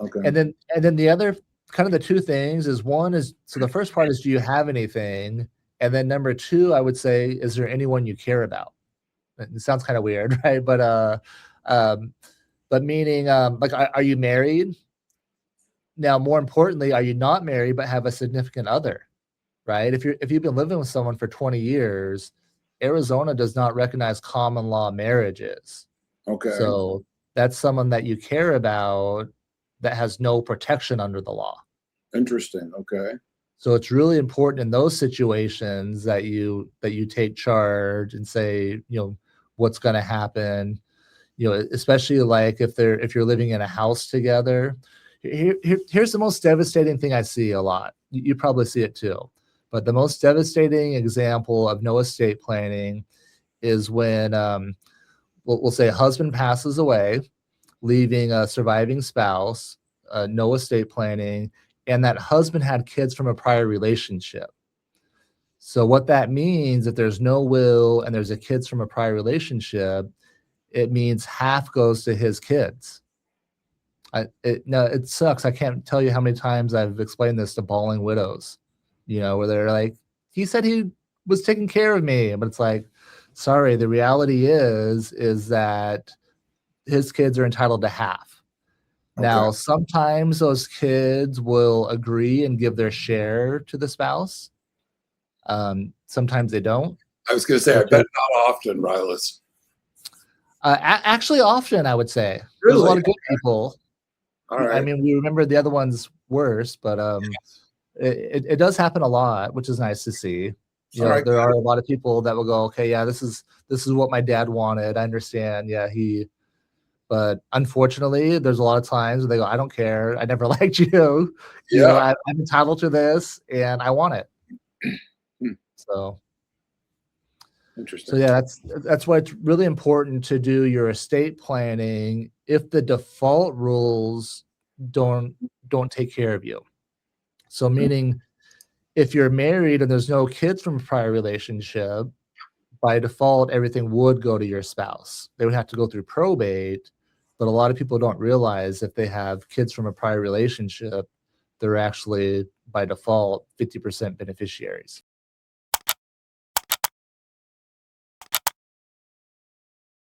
Okay. And then the other kind of the two things is one is, so the first part is, do you have anything? And then number two, I would say, is there anyone you care about? It sounds kind of weird, right? Um, but meaning, like, are you married? Now, more importantly, are you not married but have a significant other, right? If you've been living with someone for 20 years, Arizona does not recognize common law marriages. Okay. So that's someone that you care about that has no protection under the law. Interesting. Okay. So it's really important in those situations that you take charge and say, what's going to happen, especially like if you're living in a house together. Here's the most devastating thing I see a lot. You probably see it too. But the most devastating example of no estate planning is when we'll say a husband passes away, leaving a surviving spouse, no estate planning, and that husband had kids from a prior relationship. So what that means, if there's no will and there's a kids from a prior relationship, it means half goes to his kids. It sucks. I can't tell you how many times I've explained this to bawling widows, where they're like, he said he was taking care of me, but it's like, sorry, the reality is that his kids are entitled to half. Okay. Now, sometimes those kids will agree and give their share to the spouse. Sometimes they don't. I was going to say, I bet not often, Rilus. Actually, often, I would say. Really? There's a lot of good people. All right. I mean, we remember the other ones worse, but yes. it does happen a lot, which is nice to see. There are a lot of people that will go, okay, yeah, this is what my dad wanted. I understand. Yeah, but unfortunately, there's a lot of times where they go, I don't care. I never liked you. Yeah. I'm entitled to this and I want it. So interesting. So yeah, that's why it's really important to do your estate planning if the default rules don't take care of you. So meaning if you're married and there's no kids from a prior relationship, by default, everything would go to your spouse. They would have to go through probate, but a lot of people don't realize if they have kids from a prior relationship, they're actually by default 50% beneficiaries.